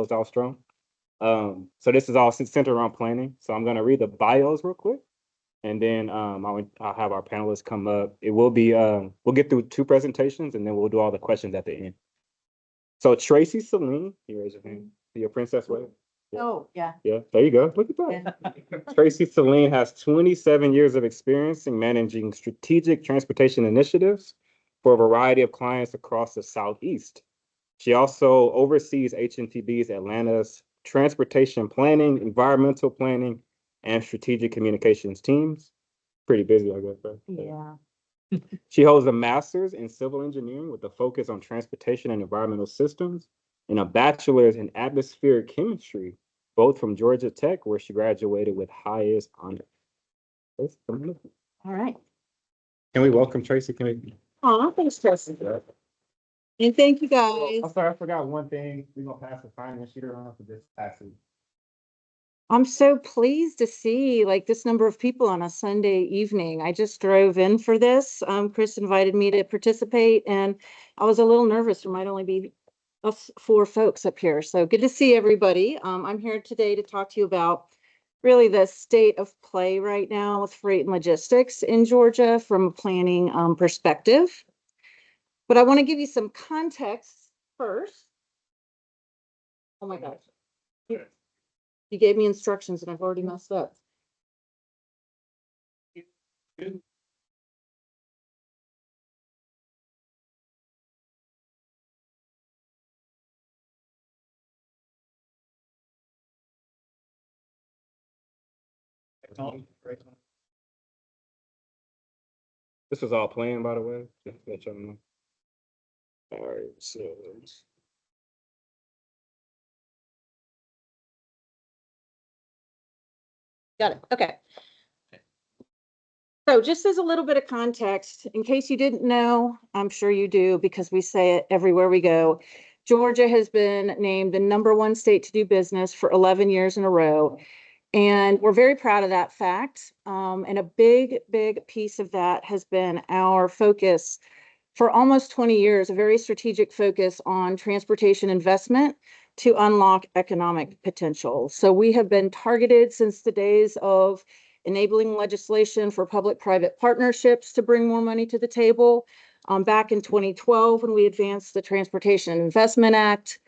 Coach Alstrom. So this is all centered around planning. So I'm going to read the bios real quick, and then I'll have our panelists come up. It will be we'll get through 2 presentations, and then we'll do all the questions at the end. So Tracy Celine, you raise your hand. Your Princess Way. Oh, yeah. Yeah, there you go. Look at that. Tracy Celine has 27 years of experience in managing strategic transportation initiatives for a variety of clients across the Southeast. She also oversees HNTB's Atlanta's transportation planning, environmental planning, and strategic communications teams. Pretty busy, I guess, right? Yeah. She holds a master's in civil engineering with a focus on transportation and environmental systems and a bachelor's in atmospheric chemistry, both from Georgia Tech, where she graduated with highest honor. All right. Can we welcome Tracy? Can we? Oh, thanks, Tracy. And thank you guys. I'm sorry, I forgot one thing. We're gonna pass the finance sheet around for this passage. I'm so pleased to see like this number of people on a Sunday evening. I just drove in for this. Chris invited me to participate, and I was a little nervous. There might only be us 4 folks up here. So good to see everybody. I'm here today to talk to you about really the state of play right now with freight and logistics in Georgia from a planning perspective. But I want to give you some context first. Oh my gosh. You gave me instructions and I've already messed up. This was all planned, by the way. Just to let y'all know. All right, so Got it. Okay. So just as a little bit of context, in case you didn't know, I'm sure you do because we say it everywhere we go. Georgia has been named the #1 state to do business for 11 years in a row. And we're very proud of that fact. And a big piece of that has been our focus for almost 20 years, a very strategic focus on transportation investment to unlock economic potential. So we have been targeted since the days of enabling legislation for public-private partnerships to bring more money to the table. Back in 2012, when we advanced the Transportation Investment Act,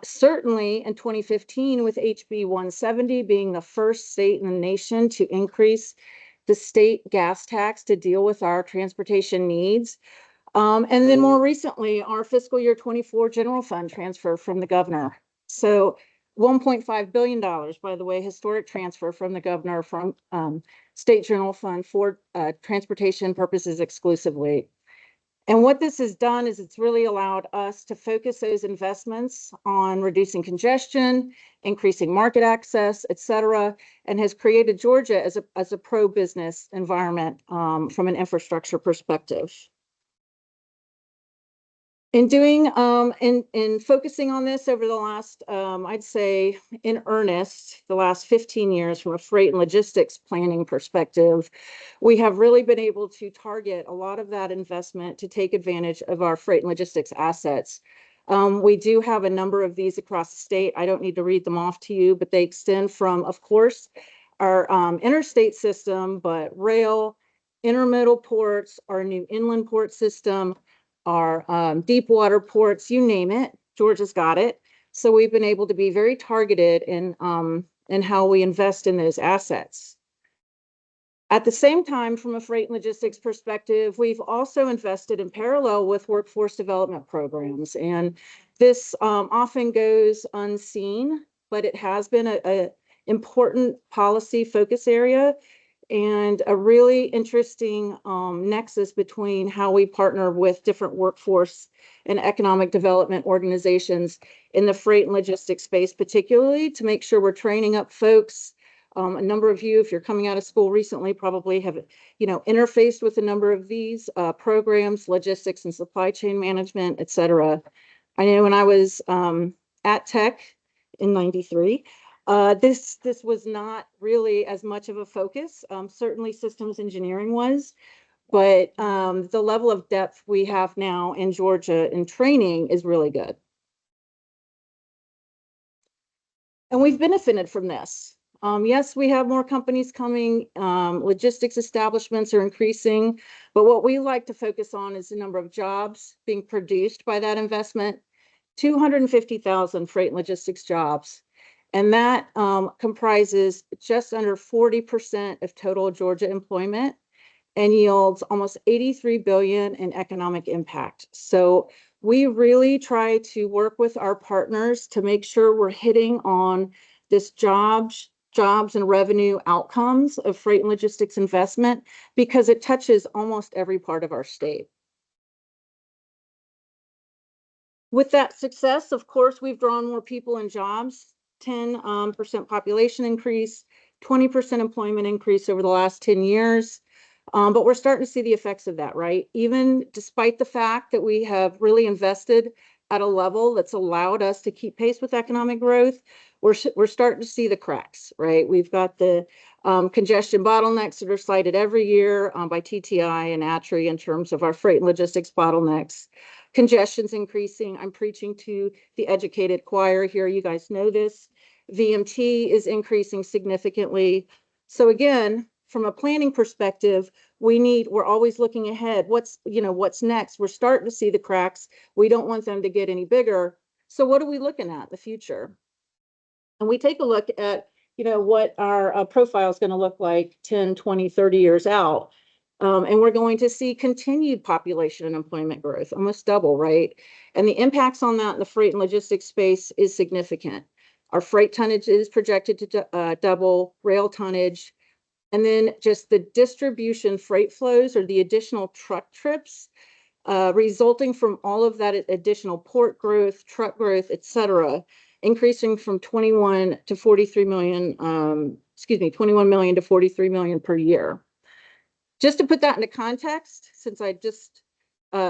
certainly in 2015 with HB 170 being the first state in the nation to increase the state gas tax to deal with our transportation needs. And then more recently, our fiscal year 24 general fund transfer from the governor. So $1.5 billion, by the way, historic transfer from the governor from state general fund for transportation purposes exclusively. And what this has done is it's really allowed us to focus those investments on reducing congestion, increasing market access, et cetera, and has created Georgia as a pro-business environment from an infrastructure perspective. In doing, in focusing on this over the last, I'd say in earnest, the last 15 years from a freight and logistics planning perspective, we have really been able to target a lot of that investment to take advantage of our freight and logistics assets. We do have a number of these across the state. I don't need to read them off to you, but they extend from, of course, our interstate system, but rail, intermodal ports, our new inland port system, our deep water ports, you name it, Georgia's got it. So we've been able to be very targeted in how we invest in those assets. At the same time, from a freight and logistics perspective, we've also invested in parallel with workforce development programs. And this often goes unseen, but it has been an important policy focus area and a really interesting nexus between how we partner with different workforce and economic development organizations in the freight and logistics space, particularly to make sure we're training up folks. A number of you, if you're coming out of school recently, probably have, interfaced with a number of these programs, logistics and supply chain management, et cetera. I know when I was at Tech in '93, this was not really as much of a focus. Certainly systems engineering was, but the level of depth we have now in Georgia in training is really good. And we've benefited from this. Yes, we have more companies coming, logistics establishments are increasing, but what we like to focus on is the number of jobs being produced by that investment. 250,000 freight and logistics jobs. And that comprises just under 40% of total Georgia employment and yields almost 83 billion in economic impact. So we really try to work with our partners to make sure we're hitting on this jobs and revenue outcomes of freight and logistics investment, because it touches almost every part of our state. With that success, of course, we've drawn more people and jobs, 10% population increase, 20% employment increase over the last 10 years. But we're starting to see the effects of that, right? Even despite the fact that we have really invested at a level that's allowed us to keep pace with economic growth, we're starting to see the cracks, right? We've got the congestion bottlenecks that are cited every year by TTI and ATRI in terms of our freight and logistics bottlenecks. Congestion's increasing. I'm preaching to the educated choir here. You guys know this. VMT is increasing significantly. So again, from a planning perspective, we're always looking ahead. What's next? We're starting to see the cracks. We don't want them to get any bigger. So what are we looking at in the future? And we take a look at, what our profile is going to look like 10, 20, 30 years out. And we're going to see continued population and employment growth, almost double, right? And the impacts on that in the freight and logistics space is significant. Our freight tonnage is projected to double, rail tonnage, and then just the distribution freight flows or the additional truck trips resulting from all of that additional port growth, truck growth, et cetera, increasing from 21 to 43 million, 21 million to 43 million per year. Just to put that into context, since I just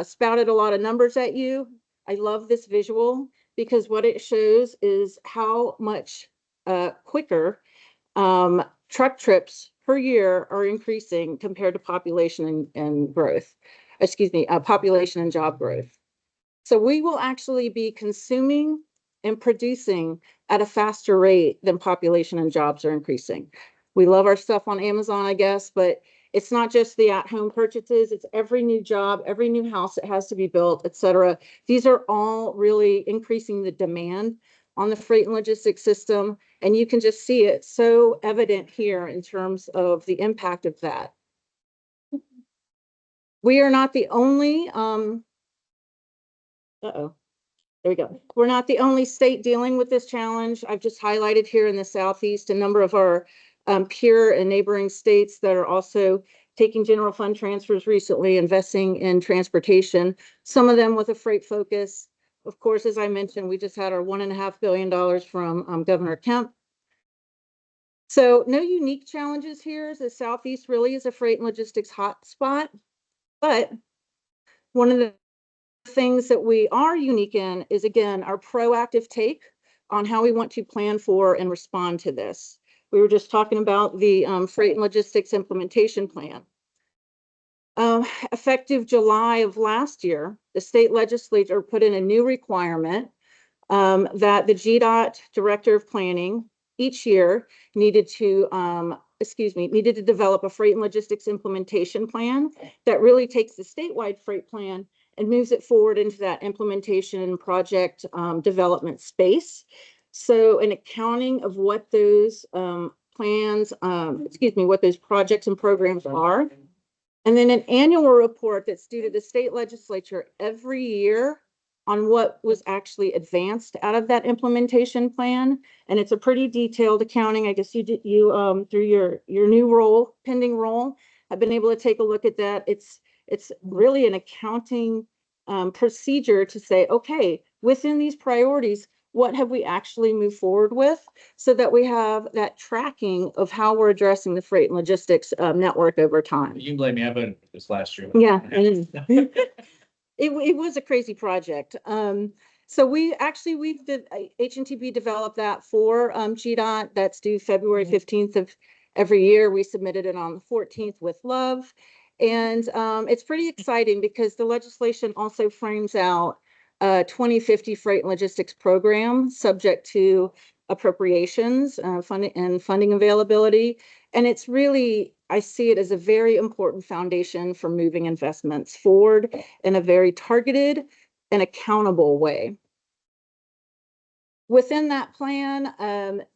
spouted a lot of numbers at you, I love this visual because what it shows is how much quicker truck trips per year are increasing compared to population and growth. Population and job growth. So we will actually be consuming and producing at a faster rate than population and jobs are increasing. We love our stuff on Amazon, I guess, but it's not just the at-home purchases, it's every new job, every new house that has to be built, et cetera. These are all really increasing the demand on the freight and logistics system. And you can just see it so evident here in terms of the impact of that. We are not the only, there we go. We're not the only state dealing with this challenge. I've just highlighted here in the Southeast a number of our peer and neighboring states that are also taking general fund transfers recently, investing in transportation, some of them with a freight focus. Of course, as I mentioned, we just had our $1.5 billion from Governor Kemp. So no unique challenges here. The Southeast really is a freight and logistics hotspot, but one of the things that we are unique in is, again, our proactive take on how we want to plan for and respond to this. We were just talking about the freight and logistics implementation plan. Effective July of last year, the state legislature put in a new requirement that the GDOT Director of Planning each year needed to develop a freight and logistics implementation plan that really takes the statewide freight plan and moves it forward into that implementation and project development space. So an accounting of what those what those projects and programs are. And then an annual report that's due to the state legislature every year on what was actually advanced out of that implementation plan. And it's a pretty detailed accounting. I guess you through your new pending role, have been able to take a look at that. It's really an accounting procedure to say, okay, within these priorities, what have we actually moved forward with, so that we have that tracking of how we're addressing the freight and logistics network over time. You can blame me. I voted for this last year. Yeah, it was a crazy project. So HNTP developed that for GDOT. That's due February 15th of every year. We submitted it on the 14th with love. And it's pretty exciting because the legislation also frames out 2050 freight and logistics program subject to appropriations, funding availability. And it's really, I see it as a very important foundation for moving investments forward in a very targeted and accountable way. Within that plan,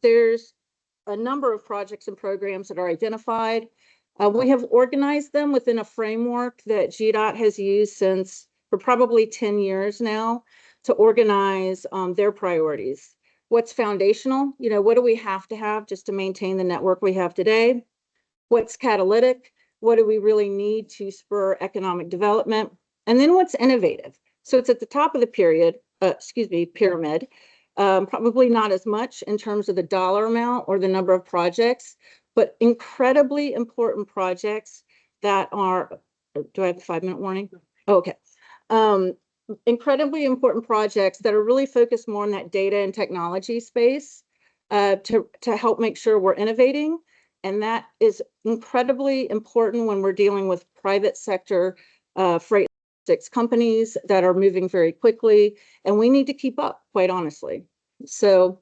there's a number of projects and programs that are identified. We have organized them within a framework that GDOT has used for probably 10 years now to organize their priorities. What's foundational? What do we have to have just to maintain the network we have today? What's catalytic? What do we really need to spur economic development? And then what's innovative? So it's at the top of the pyramid. Probably not as much in terms of the dollar amount or the number of projects, but incredibly important projects that are, do I have a 5-minute warning? Oh, okay. Incredibly important projects that are really focused more on that data and technology space to help make sure we're innovating. And that is incredibly important when we're dealing with private sector freight logistics companies that are moving very quickly, and we need to keep up, quite honestly. So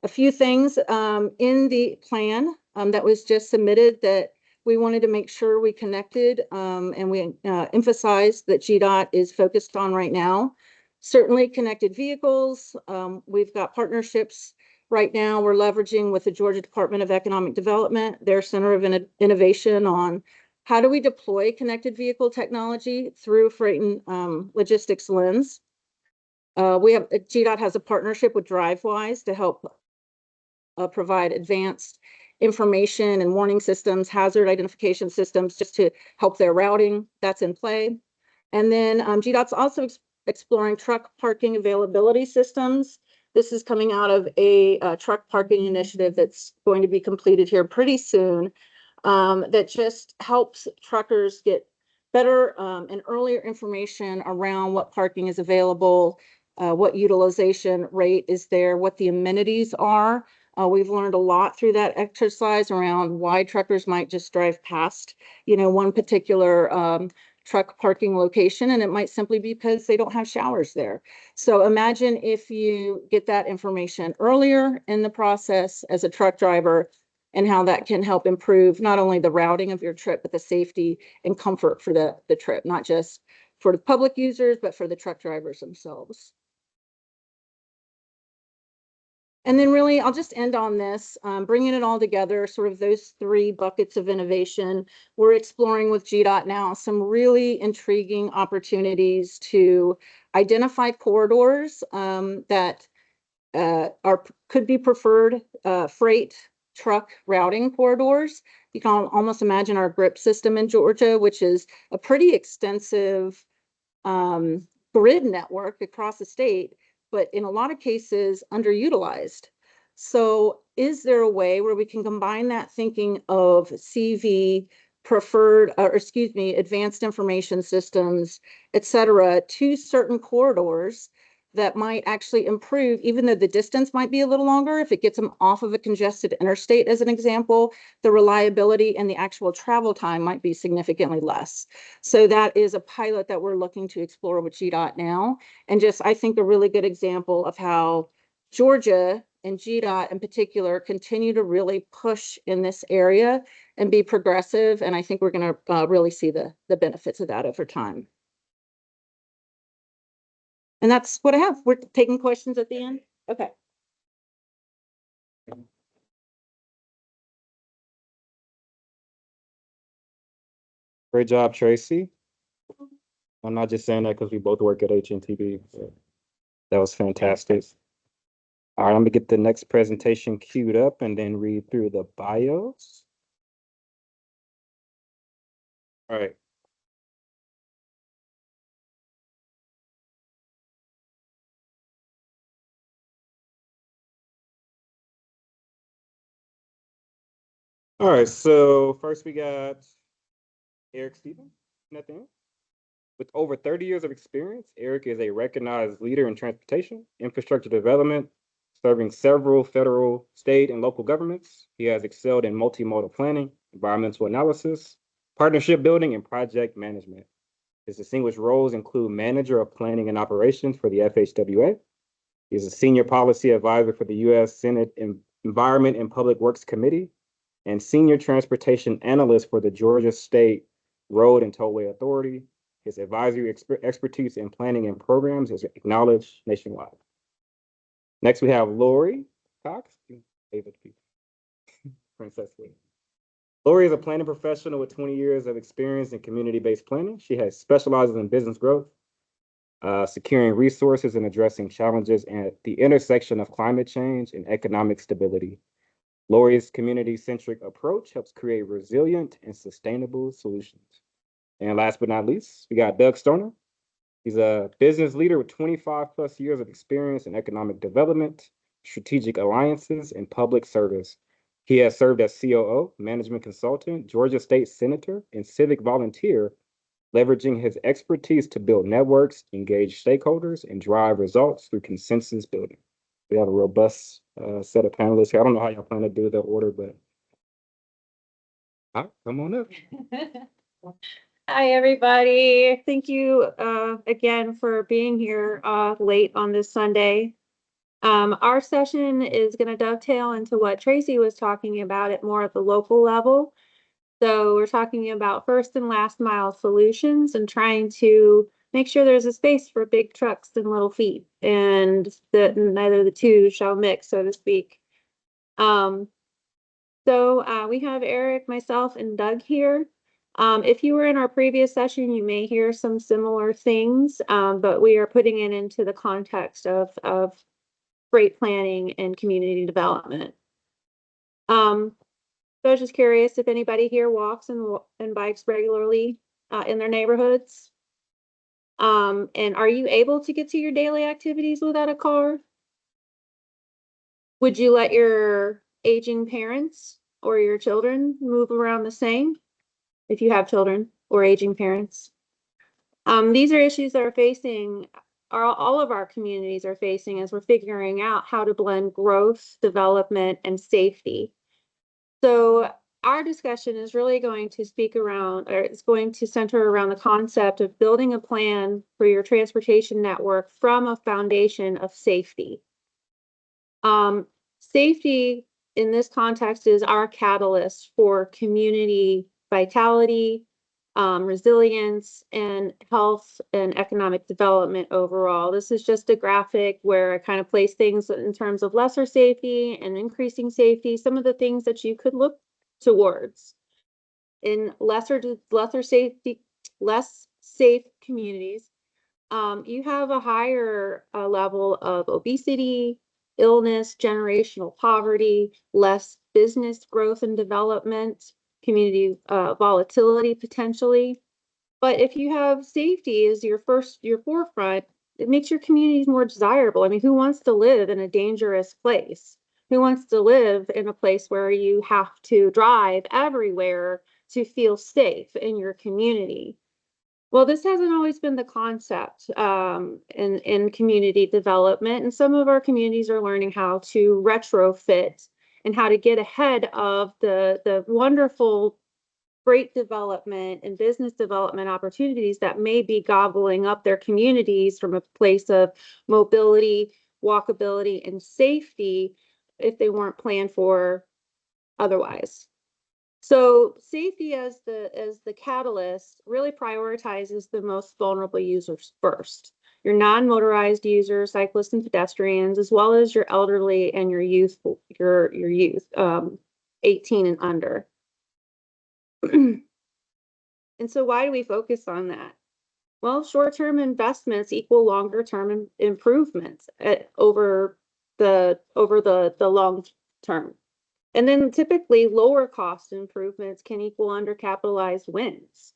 a few things in the plan that was just submitted that we wanted to make sure we connected and we emphasized that GDOT is focused on right now. Certainly connected vehicles. We've got partnerships right now we're leveraging with the Georgia Department of Economic Development, their Center of Innovation on how do we deploy connected vehicle technology through freight and logistics lens. GDOT has a partnership with DriveWise to help provide advanced information and warning systems, hazard identification systems, just to help their routing. That's in play. And then GDOT's also exploring truck parking availability systems. This is coming out of a truck parking initiative that's going to be completed here pretty soon that just helps truckers get better and earlier information around what parking is available, what utilization rate is there, what the amenities are. We've learned a lot through that exercise around why truckers might just drive past, one particular truck parking location, and it might simply be because they don't have showers there. So imagine if you get that information earlier in the process as a truck driver and how that can help improve not only the routing of your trip, but the safety and comfort for the trip, not just for the public users, but for the truck drivers themselves. And then really, I'll just end on this, bringing it all together, sort of those 3 buckets of innovation. We're exploring with GDOT now some really intriguing opportunities to identify corridors that could be preferred freight truck routing corridors. You can almost imagine our GRIP system in Georgia, which is a pretty extensive grid network across the state, but in a lot of cases underutilized. So is there a way where we can combine that thinking of CV, advanced information systems, et cetera, to certain corridors that might actually improve, even though the distance might be a little longer, if it gets them off of a congested interstate, as an example, the reliability and the actual travel time might be significantly less. So that is a pilot that we're looking to explore with GDOT now. And just, I think, a really good example of how Georgia and GDOT in particular continue to really push in this area and be progressive. And I think we're going to really see the benefits of that over time. And that's what I have. We're taking questions at the end. Okay. Great job, Tracy. I'm not just saying that because we both work at HNTB. That was fantastic. All right, I'm gonna get the next presentation queued up and then read through the bios. All right. All right, so first we got Eric Stevens. Nothing. With over 30 years of experience, Eric is a recognized leader in transportation, infrastructure development, serving several federal, state, and local governments. He has excelled in multimodal planning, environmental analysis, partnership building, and project management. His distinguished roles include manager of planning and operations for the FHWA, He's a senior policy advisor for the U.S. Senate Environment and Public Works Committee and senior transportation analyst for the Georgia State Road and Tollway Authority. His advisory expertise in planning and programs is acknowledged nationwide. Next, we have Lori Cox. David P. Princess Lee. Lori is a planning professional with 20 years of experience in community-based planning. She has specializes in business growth, securing resources and addressing challenges at the intersection of climate change and economic stability. Lori's community-centric approach helps create resilient and sustainable solutions. And last but not least, we got Doug Stoner. He's a business leader with 25 plus years of experience in economic development, strategic alliances, and public service. He has served as COO, management consultant, Georgia State Senator, and civic volunteer, leveraging his expertise to build networks, engage stakeholders, and drive results through consensus building. We have a robust set of panelists here. I don't know how y'all plan to do the order, but all right, come on up. Hi, everybody. Thank you again for being here late on this Sunday. Our session is going to dovetail into what Tracy was talking about at more at the local level. So we're talking about first and last mile solutions and trying to make sure there's a space for big trucks and little feet and that neither the two shall mix, so to speak. So we have Eric, myself, and Doug here. If you were in our previous session, you may hear some similar things, but we are putting it into the context of freight planning and community development. So I was just curious if anybody here walks and bikes regularly in their neighborhoods. And are you able to get to your daily activities without a car? Would you let your aging parents or your children move around the same if you have children or aging parents? These are issues that are facing all of our communities are facing as we're figuring out how to blend growth, development, and safety. So our discussion is really going to speak around, or it's going to center around the concept of building a plan for your transportation network from a foundation of safety. Safety in this context is our catalyst for community vitality, resilience, and health and economic development overall. This is just a graphic where I kind of place things in terms of lesser safety and increasing safety, some of the things that you could look towards. In less safe communities, you have a higher level of obesity, illness, generational poverty, less business growth and development, community volatility potentially. But if you have safety as your forefront, it makes your communities more desirable. I mean, who wants to live in a dangerous place? Who wants to live in a place where you have to drive everywhere to feel safe in your community? Well, this hasn't always been the concept in community development, and some of our communities are learning how to retrofit and how to get ahead of the wonderful freight development and business development opportunities that may be gobbling up their communities from a place of mobility, walkability, and safety if they weren't planned for otherwise. So safety as the catalyst really prioritizes the most vulnerable users first. Your non-motorized users, cyclists and pedestrians, as well as your elderly and your youth, 18 and under. And so why do we focus on that? Well, short-term investments equal longer-term improvements over the long term. And then typically lower cost improvements can equal undercapitalized wins.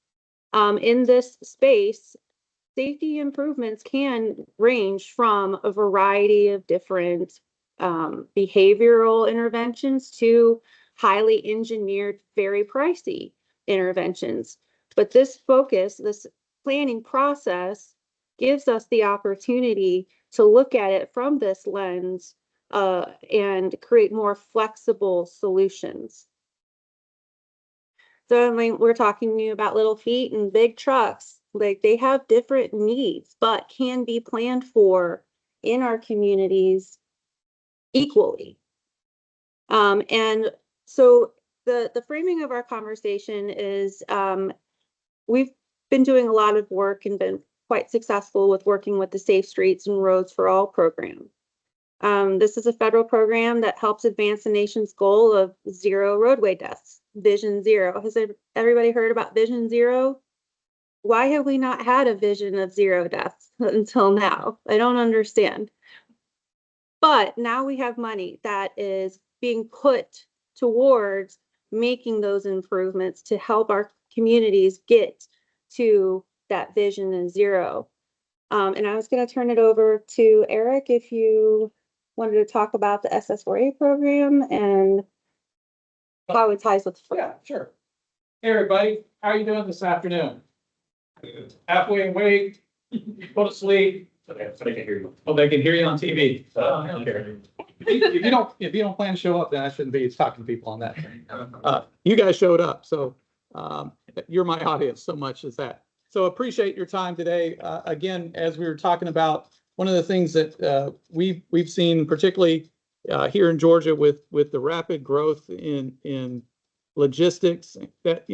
In this space, safety improvements can range from a variety of different behavioral interventions to highly engineered, very pricey interventions. But this planning process gives us the opportunity to look at it from this lens and create more flexible solutions. So I mean, we're talking about little feet and big trucks. Like, they have different needs, but can be planned for in our communities equally. And so the framing of our conversation is, we've been doing a lot of work and been quite successful with working with the Safe Streets and Roads for All program. This is a federal program that helps advance the nation's goal of zero roadway deaths, Vision Zero. Has everybody heard about Vision Zero? Why have we not had a vision of zero deaths until now? I don't understand. But now we have money that is being put towards making those improvements to help our communities get to that vision of zero. And I was going to turn it over to Eric if you wanted to talk about the SS4A program and how it ties with. Yeah, sure. Hey, everybody, how are you doing this afternoon? Halfway awake, go to sleep. So they can hear you. Oh, they can hear you on TV. Okay. If you don't plan to show up, then I shouldn't be talking to people on that. You guys showed up, so you're my audience so much as that. So appreciate your time today. Again, as we were talking about, one of the things that we've seen, particularly here in Georgia, with the rapid growth in logistics, that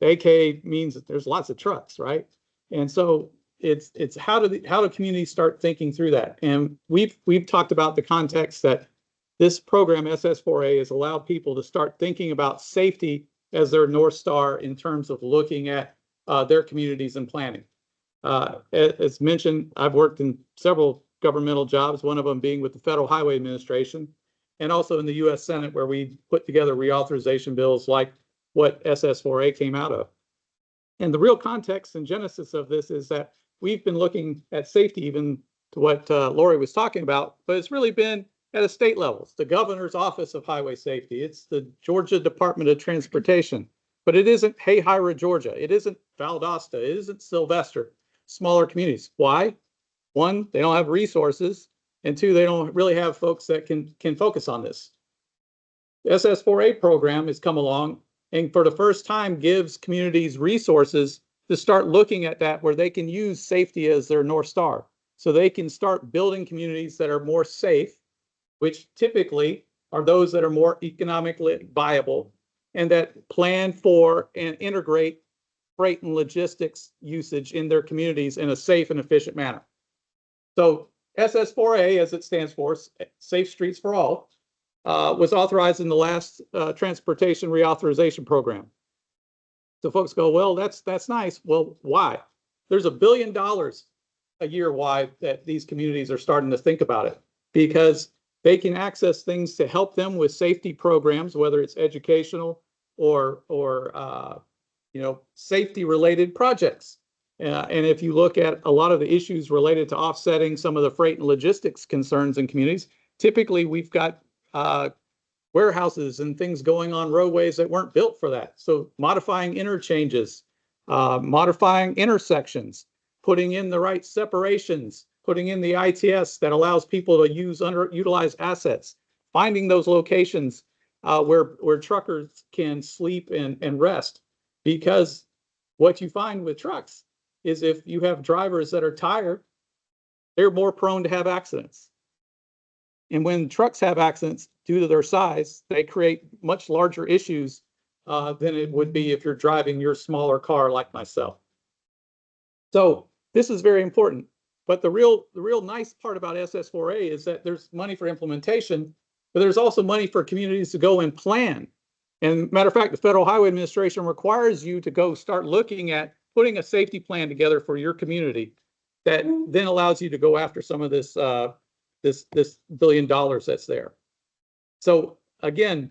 AK means that there's lots of trucks, right? And so it's how do communities start thinking through that? And we've talked about the context that this program SS4A has allowed people to start thinking about safety as their North Star in terms of looking at their communities and planning. As mentioned, I've worked in several governmental jobs, one of them being with the Federal Highway Administration, and also in the U.S. Senate, where we put together reauthorization bills like what SS4A came out of. And the real context and genesis of this is that we've been looking at safety, even to what Lori was talking about, but it's really been at a state level. It's the governor's office of highway safety. It's the Georgia Department of Transportation, but it isn't Hayhira, Georgia. It isn't Valdosta. It isn't Sylvester, smaller communities. Why? One, they don't have resources, and two, they don't really have folks that can focus on this. The SS4A program has come along and for the first time gives communities resources to start looking at that, where they can use safety as their North Star. So they can start building communities that are more safe, which typically are those that are more economically viable and that plan for and integrate freight and logistics usage in their communities in a safe and efficient manner. So SS4A, as it stands for, Safe Streets for All, was authorized in the last transportation reauthorization program. So folks go, well, that's nice. Well, why? There's $1 billion a year why that these communities are starting to think about it, because they can access things to help them with safety programs, whether it's educational or safety related projects. And if you look at a lot of the issues related to offsetting some of the freight and logistics concerns in communities, typically we've got warehouses and things going on roadways that weren't built for that. So modifying interchanges, modifying intersections, putting in the right separations, putting in the ITS that allows people to use underutilized assets, finding those locations where truckers can sleep and rest. Because what you find with trucks is if you have drivers that are tired, they're more prone to have accidents. And when trucks have accidents due to their size, they create much larger issues than it would be if you're driving your smaller car like myself. So this is very important. But the real nice part about SS4A is that there's money for implementation, but there's also money for communities to go and plan. And matter of fact, the Federal Highway Administration requires you to go start looking at putting a safety plan together for your community that then allows you to go after some of this this $1 billion that's there. So again,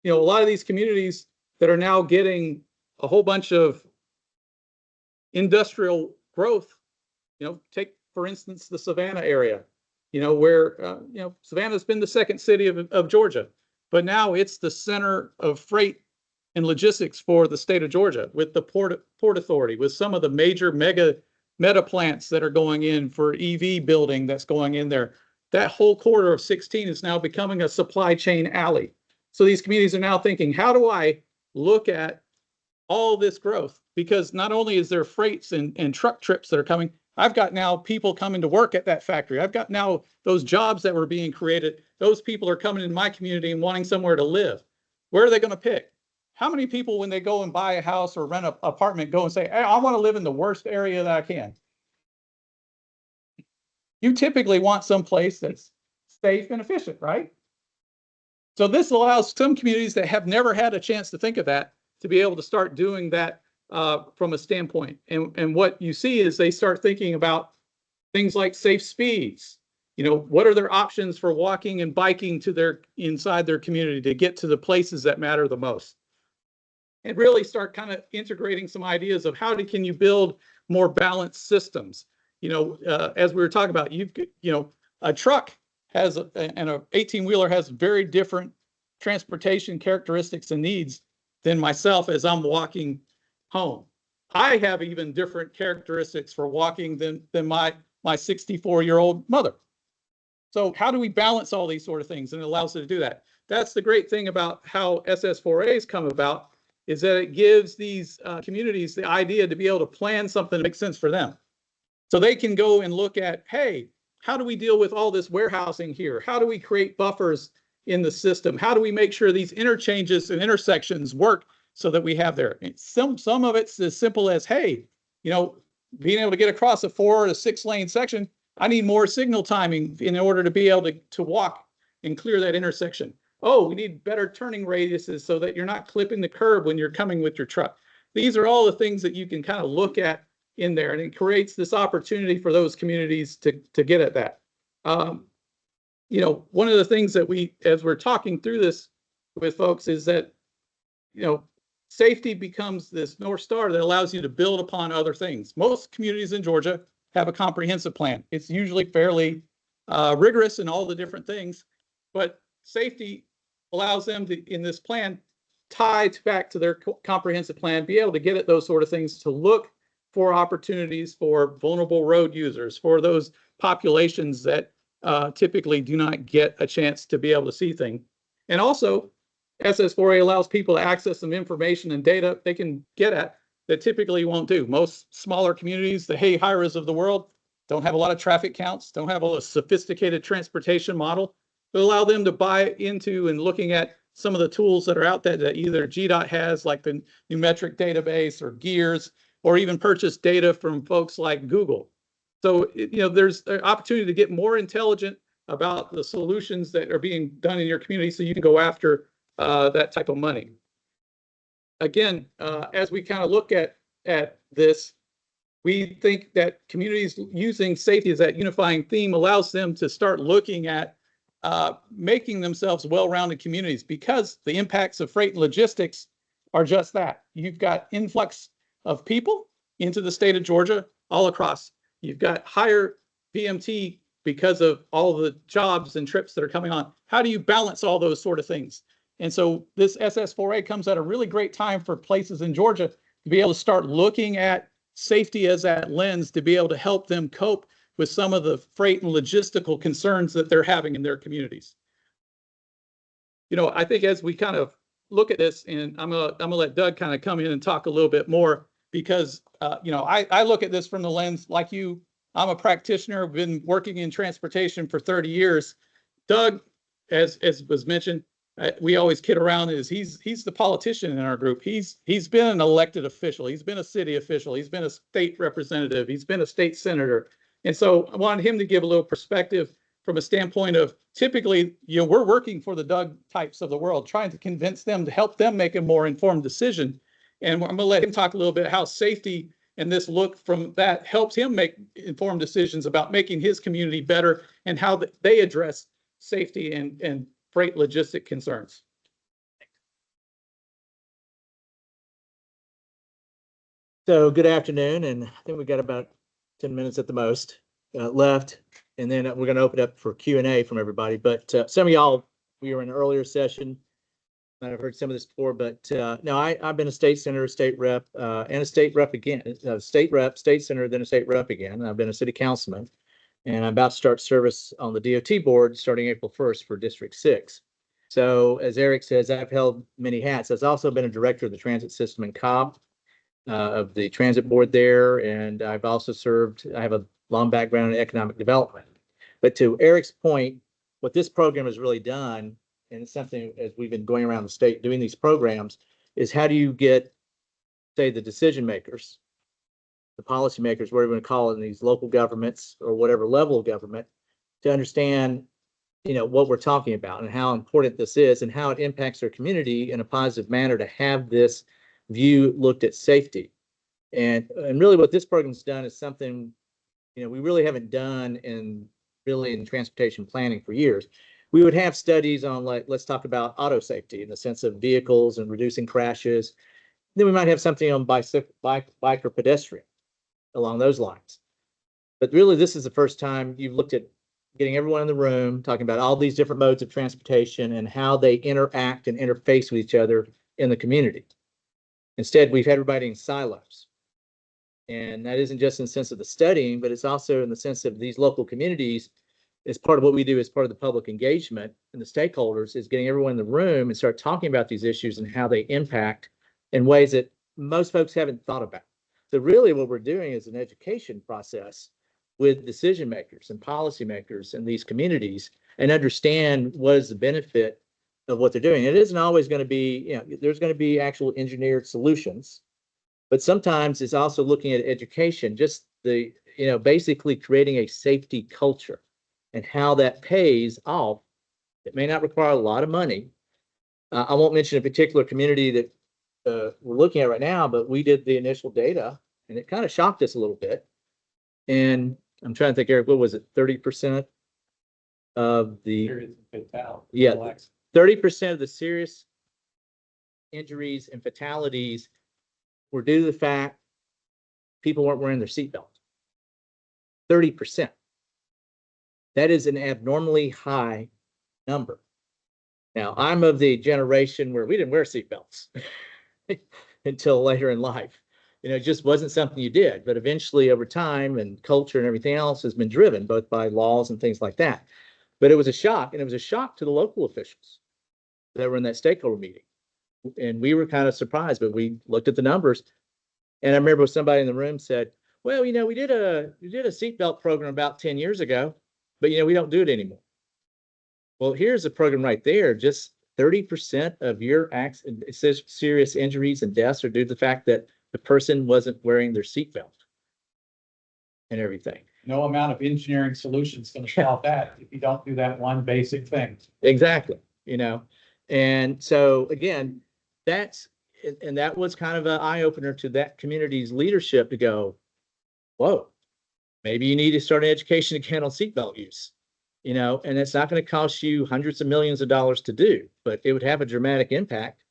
a lot of these communities that are now getting a whole bunch of industrial growth, take for instance the Savannah area, where Savannah's been the second city of Georgia, but now it's the center of freight and logistics for the state of Georgia, with the Port Authority, with some of the major meta plants that are going in for EV building that's going in there. That whole corridor of 16 is now becoming a supply chain alley. So these communities are now thinking, how do I look at all this growth? Because not only is there freights and truck trips that are coming, I've got now people coming to work at that factory. I've got now those jobs that were being created. Those people are coming in my community and wanting somewhere to live. Where are they going to pick? How many people, when they go and buy a house or rent an apartment, go and say, hey, I want to live in the worst area that I can? You typically want some place that's safe and efficient, right? So this allows some communities that have never had a chance to think of that to be able to start doing that from a standpoint. And what you see is they start thinking about things like safe speeds. You know, what are their options for walking and biking to their inside their community to get to the places that matter the most? And really start kind of integrating some ideas of how can you build more balanced systems. You know, as we were talking about, a truck has and a 18-wheeler has very different transportation characteristics and needs than myself as I'm walking home. I have even different characteristics for walking than my 64-year-old mother. So how do we balance all these sort of things? And it allows us to do that. That's the great thing about how SS4As come about, is that it gives these communities the idea to be able to plan something that makes sense for them. So they can go and look at, hey, how do we deal with all this warehousing here? How do we create buffers in the system? How do we make sure these interchanges and intersections work so that we have there? Some of it's as simple as, hey, you know, being able to get across a 4 to 6 lane section, I need more signal timing in order to be able to walk and clear that intersection. Oh, we need better turning radiuses so that you're not clipping the curb when you're coming with your truck. These are all the things that you can kind of look at in there, and it creates this opportunity for those communities to get at that. You know, one of the things that as we're talking through this with folks is that, you know, safety becomes this North Star that allows you to build upon other things. Most communities in Georgia have a comprehensive plan. It's usually fairly rigorous in all the different things, but safety allows them to, in this plan, tie back to their comprehensive plan, be able to get at those sort of things, to look for opportunities for vulnerable road users, for those populations that typically do not get a chance to be able to see things. And also, SS4A allows people to access some information and data they can get at that typically won't do. Most smaller communities, the HIRAs of the world, don't have a lot of traffic counts, don't have a sophisticated transportation model, but allow them to buy into and looking at some of the tools that are out there that either GDOT has, like the Numetric database or GEARS, or even purchase data from folks like Google. So, you know, there's an opportunity to get more intelligent about the solutions that are being done in your community so you can go after that type of money. Again, as we kind of look at this, we think that communities using safety as that unifying theme allows them to start looking at making themselves well-rounded communities, because the impacts of freight and logistics are just that. You've got influx of people into the state of Georgia all across. You've got higher VMT because of all the jobs and trips that are coming on. How do you balance all those sort of things? And so this SS4A comes at a really great time for places in Georgia to be able to start looking at safety as that lens to be able to help them cope with some of the freight and logistical concerns that they're having in their communities. You know, I think as we kind of look at this, and I'm gonna let Doug kind of come in and talk a little bit more, because you know, I look at this from the lens like you. I'm a practitioner, been working in transportation for 30 years. Doug, as was mentioned, we always kid around, is he's the politician in our group. He's been an elected official. He's been a city official. He's been a state representative. He's been a state senator. And so I wanted him to give a little perspective from a standpoint of, typically, you know, we're working for the Doug types of the world, trying to convince them to help them make a more informed decision. And I'm going to let him talk a little bit how safety and this look from that helps him make informed decisions about making his community better, and how they address safety and freight logistic concerns. So good afternoon, and I think we got about 10 minutes at the most left, and then we're going to open up for Q&A from everybody. But some of y'all, we were in an earlier session, might have heard some of this before, but no, I've been a state senator, a state rep, and a state rep again, state rep, state senator, then a state rep again. I've been a city councilman, and I'm about to start service on the DOT board starting April 1st for District 6. So as Eric says, I've held many hats. I've also been a director of the transit system in Cobb. of the transit board there, and I've also served, I have a long background in economic development. But to Eric's point, what this program has really done, and it's something as we've been going around the state doing these programs, is how do you get, say, the decision makers, the policymakers, whatever you want to call it, in these local governments or whatever level of government, to understand, what we're talking about and how important this is and how it impacts their community in a positive manner, to have this view looked at safety. And really what this program's done is something, we really haven't done in transportation planning for years. We would have studies on, like, let's talk about auto safety in the sense of vehicles and reducing crashes. Then we might have something on bike or pedestrian along those lines. But really, this is the first time you've looked at getting everyone in the room, talking about all these different modes of transportation and how they interact and interface with each other in the community. Instead, we've had everybody in silos. And that isn't just in the sense of the studying, but it's also in the sense of these local communities. As part of what we do as part of the public engagement and the stakeholders, is getting everyone in the room and start talking about these issues and how they impact in ways that most folks haven't thought about. So really what we're doing is an education process with decision makers and policymakers in these communities, and understand what is the benefit of what they're doing. It isn't always going to be, there's going to be actual engineered solutions, but sometimes it's also looking at education, just the, basically creating a safety culture and how that pays off. It may not require a lot of money. I won't mention a particular community that we're looking at right now, but we did the initial data and it kind of shocked us a little bit. And I'm trying to think, Eric, what was it? 30% of the, yeah, 30% of the serious injuries and fatalities were due to the fact people weren't wearing their seatbelt. 30%. That is an abnormally high number. Now, I'm of the generation where we didn't wear seatbelts until later in life. It just wasn't something you did. But eventually, over time and culture and everything else has been driven both by laws and things like that. But it was a shock, and it was a shock to the local officials that were in that stakeholder meeting. And we were kind of surprised, but we looked at the numbers. And I remember somebody in the room said, well, we did a seatbelt program about 10 years ago, but we don't do it anymore. Well, here's a program right there. Just 30% of your serious injuries and deaths are due to the fact that the person wasn't wearing their seatbelt and everything. No amount of engineering solutions going to solve that if you don't do that one basic thing. Exactly. And so again, that was kind of an eye opener to that community's leadership to go, whoa, maybe you need to start an education again on seatbelt use, and it's not going to cost you hundreds of millions of dollars to do, but it would have a dramatic impact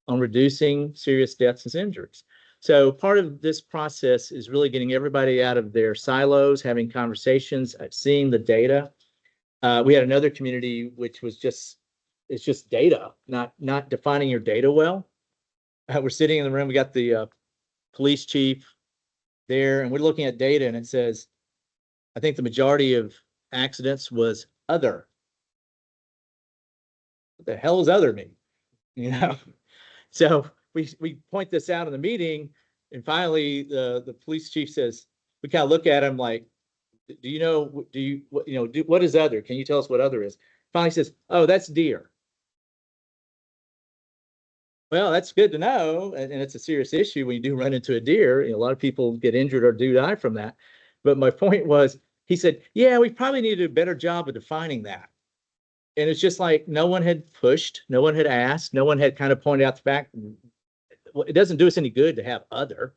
on reducing serious deaths and injuries. So part of this process is really getting everybody out of their silos, having conversations, seeing the data. We had another community which was it's just data, not defining your data well. We're sitting in the room, we got the police chief there, and we're looking at data, and it says, I think the majority of accidents was other. What the hell is other mean? So we point this out in the meeting, and finally the police chief says, we kind of look at him like, what is other? Can you tell us what other is? Finally says, oh, that's deer. Well, that's good to know, and it's a serious issue when you do run into a deer. A lot of people get injured or do die from that. But my point was, he said, yeah, we probably need to do a better job of defining that. And it's just like no one had pushed, no one had asked, no one had kind of pointed out the fact, well, it doesn't do us any good to have other.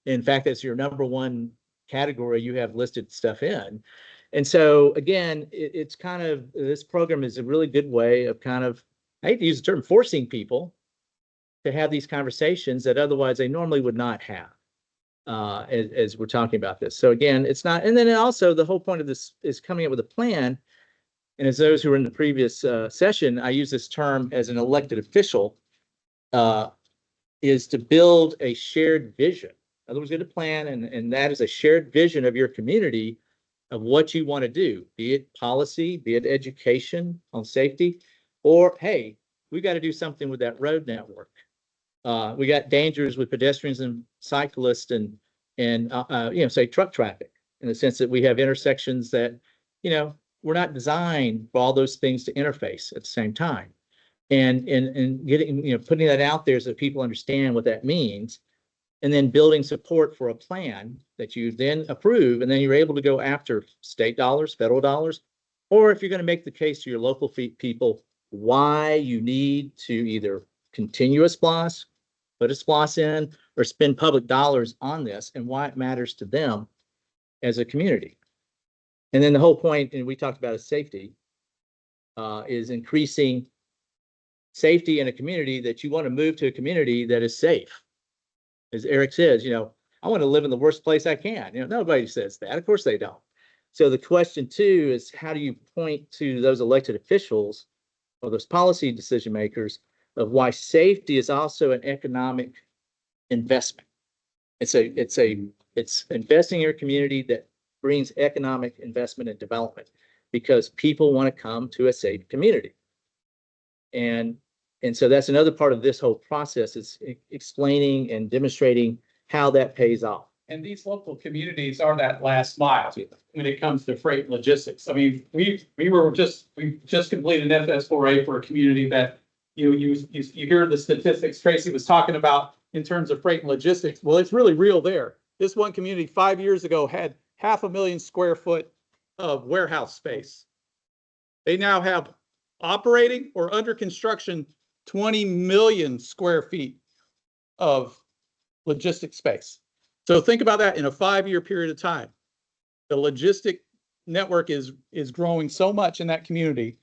In fact, that's your number one category you have listed stuff in. And so again, it's kind of, this program is a really good way of kind of, I hate to use the term, forcing people to have these conversations that otherwise they normally would not have as we're talking about this. So again, it's not, and then also the whole point of this is coming up with a plan. And as those who were in the previous session, I use this term as an elected official, is to build a shared vision. In other words, get a plan, and that is a shared vision of your community of what you want to do, be it policy, be it education on safety, or hey, we got to do something with that road network. We got dangers with pedestrians and cyclists and say truck traffic, in the sense that we have intersections that, we're not designed for all those things to interface at the same time. And getting, putting that out there so that people understand what that means, and then building support for a plan that you then approve, and then you're able to go after state dollars, federal dollars, or if you're going to make the case to your local people why you need to either continue a SPLOS, put a SPLOS in, or spend public dollars on this, and why it matters to them as a community. And then the whole point, and we talked about, is safety, is increasing safety in a community, that you want to move to a community that is safe. As Eric says, I want to live in the worst place I can. Nobody says that. Of course they don't. So the question too is, how do you point to those elected officials or those policy decision makers of why safety is also an economic investment? It's investing in your community that brings economic investment and development, because people want to come to a safe community. And so that's another part of this whole process, is explaining and demonstrating how that pays off. And these local communities are that last mile when it comes to freight and logistics. I mean, we just completed an FS4A for a community that you hear the statistics Tracy was talking about in terms of freight and logistics. Well, it's really real there. This one community 5 years ago had 500,000 square foot of warehouse space. They now have operating or under construction 20 million square feet of logistic space. So think about that in a 5-year period of time. The logistic network is growing so much in that community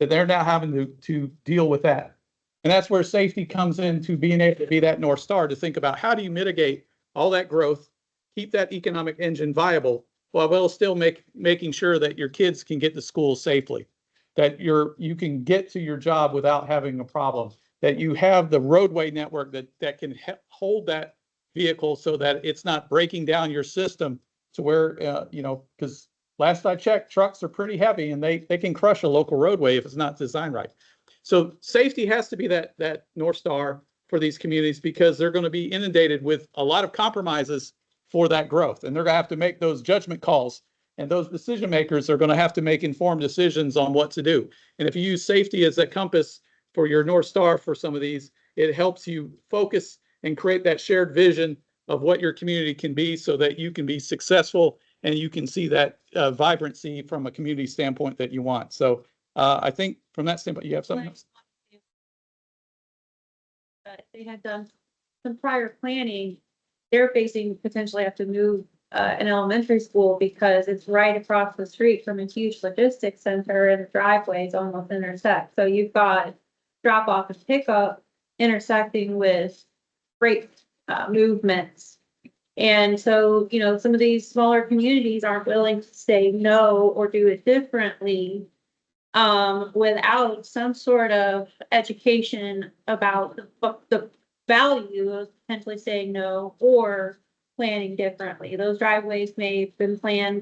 that they're now having to deal with that. And that's where safety comes into being able to be that North Star, to think about how do you mitigate all that growth, keep that economic engine viable, while still making sure that your kids can get to school safely, that you can get to your job without having a problem, that you have the roadway network that can hold that vehicle so that it's not breaking down your system to where, because last I checked, trucks are pretty heavy and they can crush a local roadway if it's not designed right. So safety has to be that North Star for these communities, because they're going to be inundated with a lot of compromises for that growth. And they're going to have to make those judgment calls, and those decision makers are going to have to make informed decisions on what to do. And if you use safety as that compass for your North Star for some of these, it helps you focus and create that shared vision of what your community can be, so that you can be successful and you can see that vibrancy from a community standpoint that you want. So I think from that standpoint, you have something else? They had done some prior planning. They're facing potentially have to move an elementary school because it's right across the street from a huge logistics center, and the driveways almost intersect. So you've got drop off and pickup intersecting with freight movements. And so, some of these smaller communities aren't willing to say no or do it differently without some sort of education about the value of potentially saying no or planning differently. Those driveways may have been planned,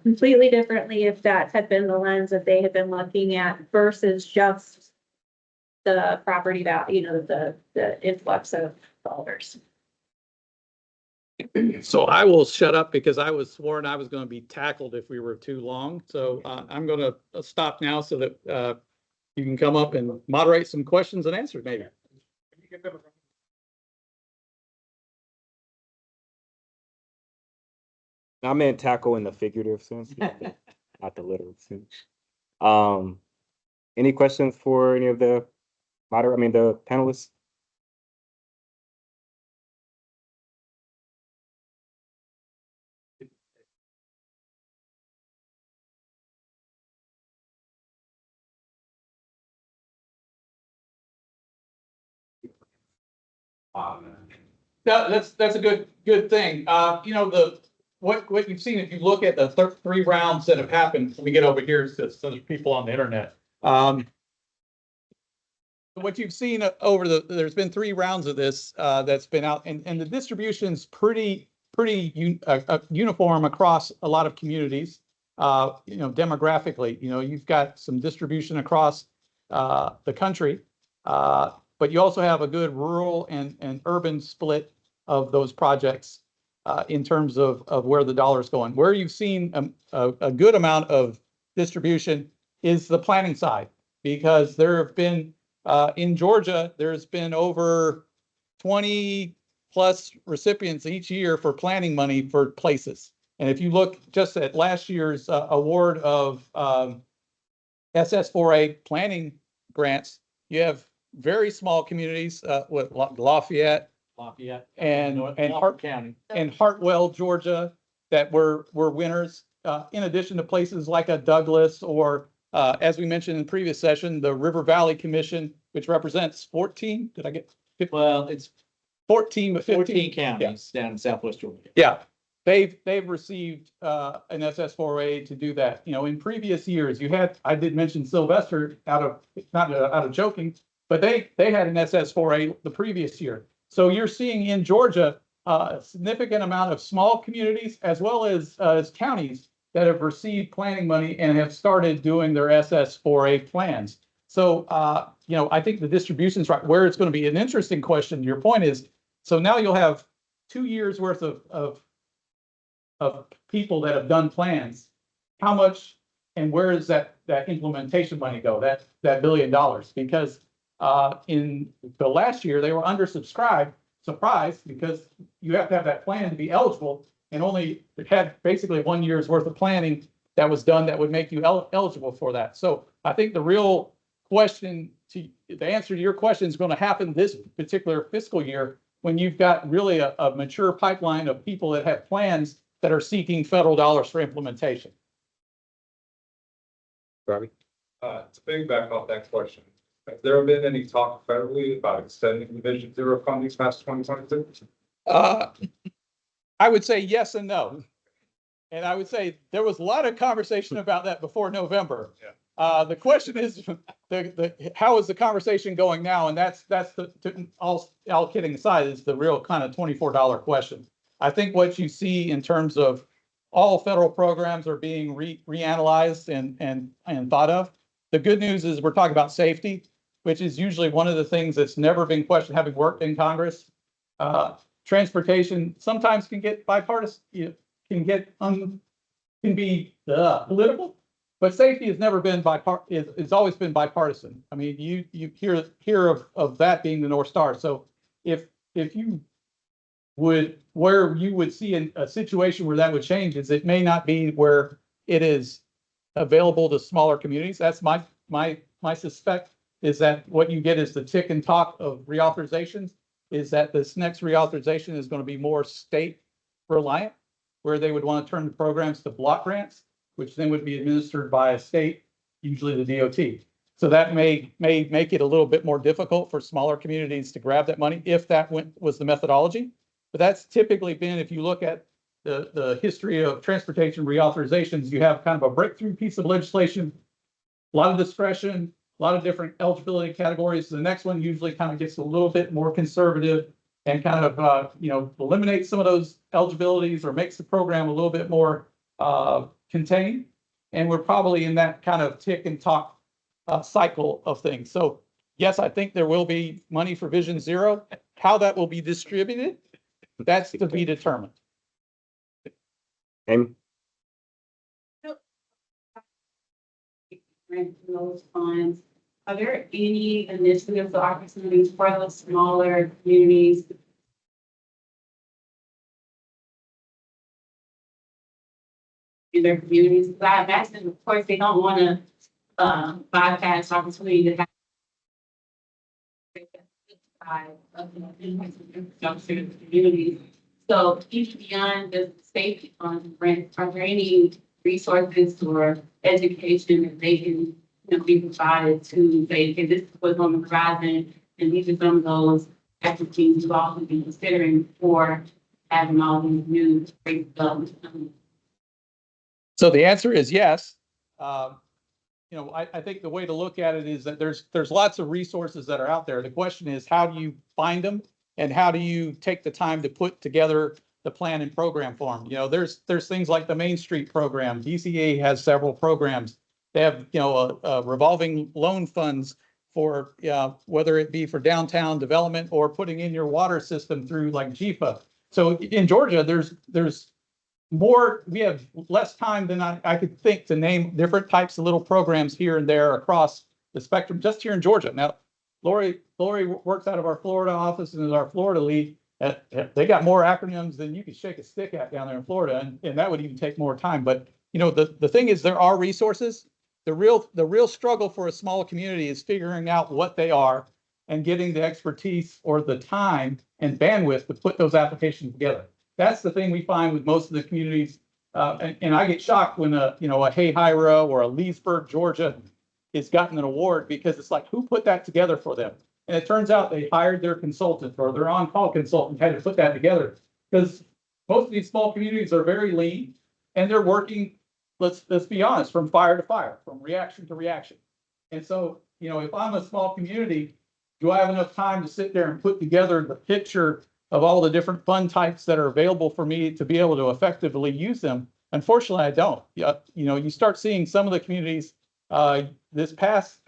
completely differently if that had been the lens that they had been looking at versus just the property value, the influx of dollars. So I will shut up, because I was sworn I was going to be tackled if we were too long. So I'm going to stop now so that you can come up and moderate some questions and answers maybe. I meant tackle in the figurative sense, not the literal sense. Any questions for any of the the panelists? That's a good thing. What you've seen, if you look at the 3 rounds that have happened, let me get over here so there's people on the internet. What you've seen there's been 3 rounds of this that's been out, and the distribution's pretty uniform across a lot of communities. Demographically, you've got some distribution across the country. but you also have a good rural and urban split of those projects in terms of where the dollar is going. Where you've seen a good amount of distribution is the planning side, because there have been, in Georgia, there's been over 20 plus recipients each year for planning money for places. And if you look just at last year's award of SS4A planning grants, you have very small communities, with Lafayette and County. and Hartwell, Georgia, that were winners, in addition to places like a Douglas or, as we mentioned in the previous session, the River Valley Commission, which represents 14, did I get Well, it's 14, but 15? 14 counties down in Southwest Georgia. Yeah, they've received an SS4A to do that. You know, in previous years, I did mention Sylvester not out of joking, but they had an SS4A the previous year. So you're seeing in Georgia a significant amount of small communities as well as counties that have received planning money and have started doing their SS4A plans. So, you know, I think the distribution's right. Where it's going to be an interesting question, your point is, so now you'll have 2 years worth of people that have done plans. How much and where does that implementation money go? That $1 billion? Because in the last year, they were undersubscribed, surprised, because you have to have that plan to be eligible, and only had basically 1 year's worth of planning that was done that would make you eligible for that. So I think the real question, the answer to your question is going to happen this particular fiscal year, when you've got really a mature pipeline of people that have plans that are seeking federal dollars for implementation. Robbie? To piggyback off that question, has there been any talk federally about extending the Vision Zero funding past 2022? I would say yes and no. And I would say there was a lot of conversation about that before November. The question is, how is the conversation going now? And that's all kidding aside, is the real kind of $24 question. I think what you see in terms of all federal programs are being reanalyzed and thought of. The good news is we're talking about safety, which is usually one of the things that's never been questioned, having worked in Congress. Transportation sometimes can get bipartisan, can be political, but safety has never been it's always been bipartisan. I mean, you hear of that being the North Star. So if you where you would see a situation where that would change is it may not be where it is available to smaller communities. That's my suspect, is that what you get is the tick and talk of reauthorizations, is that this next reauthorization is going to be more state reliant, where they would want to turn the programs to block grants, which then would be administered by a state, usually the DOT. So that may make it a little bit more difficult for smaller communities to grab that money if that was the methodology. But that's typically been, if you look at the history of transportation reauthorizations, you have kind of a breakthrough piece of legislation, a lot of discretion, a lot of different eligibility categories. The next one usually kind of gets a little bit more conservative and kind of, eliminates some of those eligibilities or makes the program a little bit more contained. And we're probably in that kind of tick and talk cycle of things. So yes, I think there will be money for Vision Zero. How that will be distributed, that's to be determined. Amy? Those funds, are there any initiatives or opportunities for those smaller communities in their communities? Because I imagine, of course, they don't want to bypass opportunity to have communities. So even beyond the safety funds, are there any resources or education that they can be provided to say, okay, this was on the horizon, and these are some of those activities you all can be considering for having all these new great developments? So the answer is yes. I think the way to look at it is that there's lots of resources that are out there. The question is, how do you find them, and how do you take the time to put together the plan and program for them? There's things like the Main Street program. DCA has several programs. They have, revolving loan funds for, whether it be for downtown development or putting in your water system through like GFA. So in Georgia, there's more, we have less time than I could think to name different types of little programs here and there across the spectrum, just here in Georgia. Now, Lori works out of our Florida office and is our Florida lead. They got more acronyms than you could shake a stick at down there in Florida, and that would even take more time. But you know, the thing is, there are resources. The real struggle for a small community is figuring out what they are and getting the expertise or the time and bandwidth to put those applications together. That's the thing we find with most of the communities. And I get shocked when a Hayhira or a Leesburg, Georgia has gotten an award, because it's like, who put that together for them? And it turns out they hired their consultant or their on-call consultant had to put that together, because most of these small communities are very lean and they're working, let's be honest, from fire to fire, from reaction to reaction. And so, you know, if I'm a small community, do I have enough time to sit there and put together the picture of all the different fund types that are available for me to be able to effectively use them? Unfortunately, I don't. You know, you start seeing some of the communities this past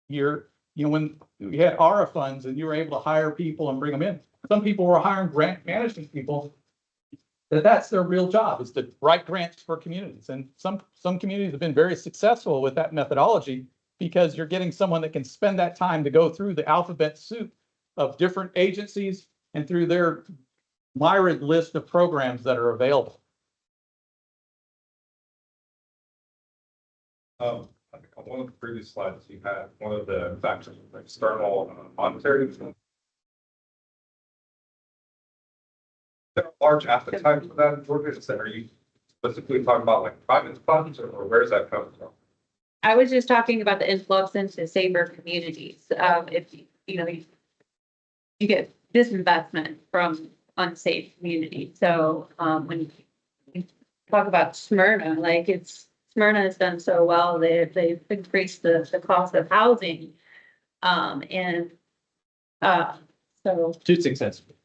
year, you know, when we had ARA funds and you were able to hire people and bring them in. Some people were hiring grant management people. That's their real job, is to write grants for communities. And some communities have been very successful with that methodology, because you're getting someone that can spend that time to go through the alphabet soup of different agencies and through their myriad list of programs that are available. On one of the previous slides, you had one of the factors of external monetary. There are large appetite for that in Georgia. Are you specifically talking about like private funds, or where's that coming from? I was just talking about the influx into safer communities. If you get disinvestment from unsafe communities. So when you talk about Smyrna, Smyrna has done so well. They've increased the cost of housing, so Too successful.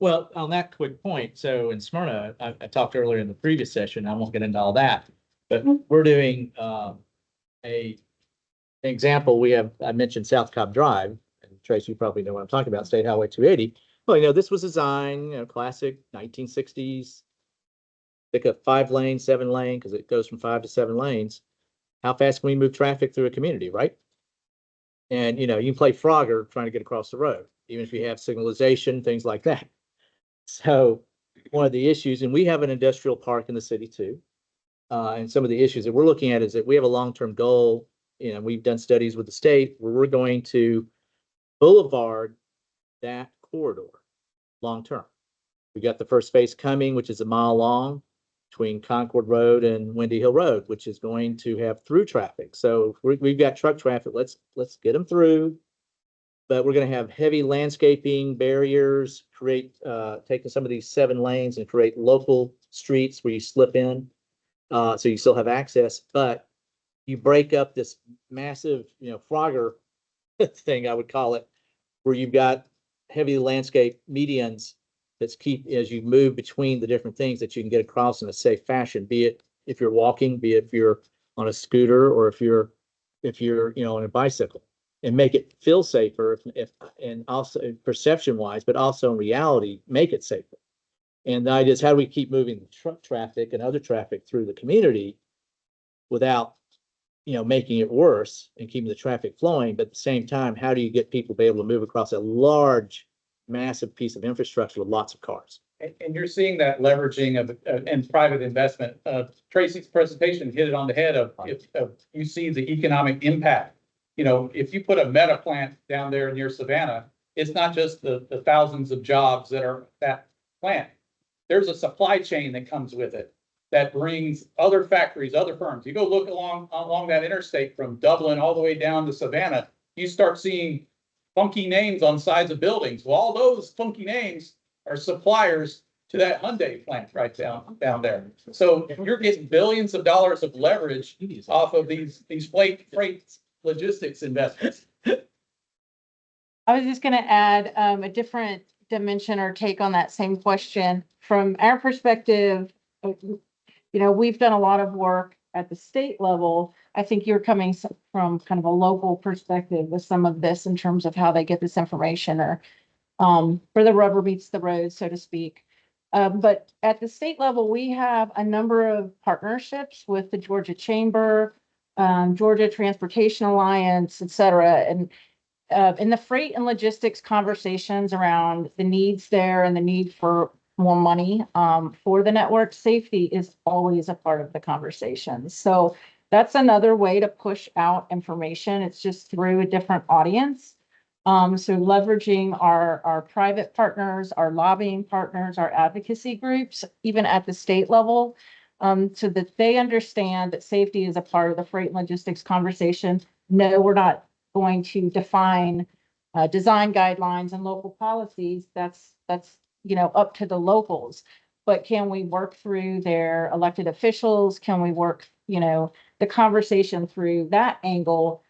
Well, on that quick point, so in Smyrna, I talked earlier in the previous session, I won't get into all that, but we're doing an example. I mentioned South Cobb Drive, and Tracy, you probably know what I'm talking about, State Highway 280. Well, you know, this was designed, classic 1960s, pick up 5 lane, 7 lane, because it goes from 5 to 7 lanes. How fast can we move traffic through a community, right? And, you can play Frogger trying to get across the road, even if you have signalization, things like that. So one of the issues, and we have an industrial park in the city too. And some of the issues that we're looking at is that we have a long-term goal. We've done studies with the state where we're going to boulevard that corridor long-term. We got the first phase coming, which is a mile long between Concord Road and Windy Hill Road, which is going to have through traffic. So we've got truck traffic. Let's get them through. But we're going to have heavy landscaping barriers, taking some of these 7 lanes and create local streets where you slip in. So you still have access, but you break up this massive, Frogger thing, I would call it, where you've got heavy landscape medians that's keep as you move between the different things that you can get across in a safe fashion, be it if you're walking, be it if you're on a scooter, or if you're on a bicycle. And make it feel safer, and also perception wise, but also in reality, make it safer. And the idea is, how do we keep moving the truck traffic and other traffic through the community without, making it worse and keeping the traffic flowing? But at the same time, how do you get people to be able to move across a large, massive piece of infrastructure with lots of cars? And you're seeing that leveraging of and private investment. Tracy's presentation hit it on the head of you see the economic impact. If you put a Meta plant down there near Savannah, it's not just the thousands of jobs that are that plant. There's a supply chain that comes with it that brings other factories, other firms. You go look along that interstate from Dublin all the way down to Savannah, you start seeing funky names on sides of buildings. Well, all those funky names are suppliers to that Hyundai plant right down there. So you're getting billions of dollars of leverage off of these freight logistics investments. I was just going to add a different dimension or take on that same question. From our perspective, we've done a lot of work at the state level, I think you're coming from kind of a local perspective with some of this in terms of how they get this information or where the rubber meets the road, so to speak. But at the state level, we have a number of partnerships with the Georgia Chamber, Georgia Transportation Alliance, et cetera. And in the freight and logistics conversations around the needs there and the need for more money for the network, safety is always a part of the conversation. So that's another way to push out information. It's just through a different audience. So leveraging our private partners, our lobbying partners, our advocacy groups, even at the state level, so that they understand that safety is a part of the freight and logistics conversation. No, we're not going to define design guidelines and local policies. That's up to the locals. But can we work through their elected officials? Can we work, the conversation through that angle?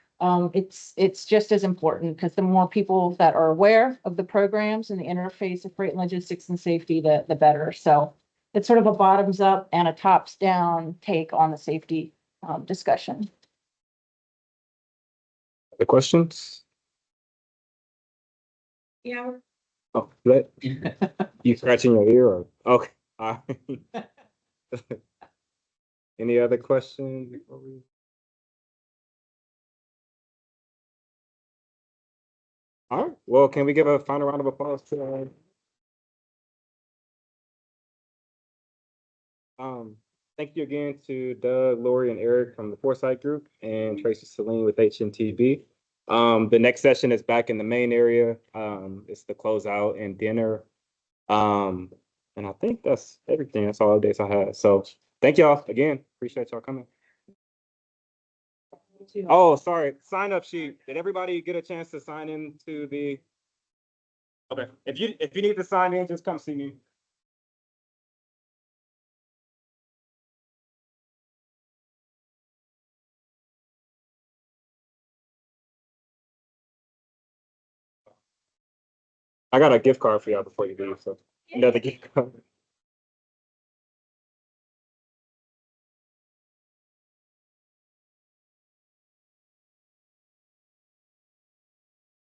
It's just as important because the more people that are aware of the programs and the interface of freight and logistics and safety, the better. So it's sort of a bottoms up and a tops down take on the safety discussion. The questions? Yeah. Oh, let you scratching your ear or okay. All right. Any other questions before we? All right. Well, can we give a final round of applause to thank you again to Doug, Lori, and Eric from the Foresight Group and Tracy Celine with HNTB. The next session is back in the main area. It's the closeout and dinner. And I think that's everything. That's all updates I had. So thank y'all again. Appreciate y'all coming. Oh, sorry. Sign up sheet. Did everybody get a chance to sign in to the? Okay. If you need to sign in, just come see me. I got a gift card for y'all before you leave. So another gift card.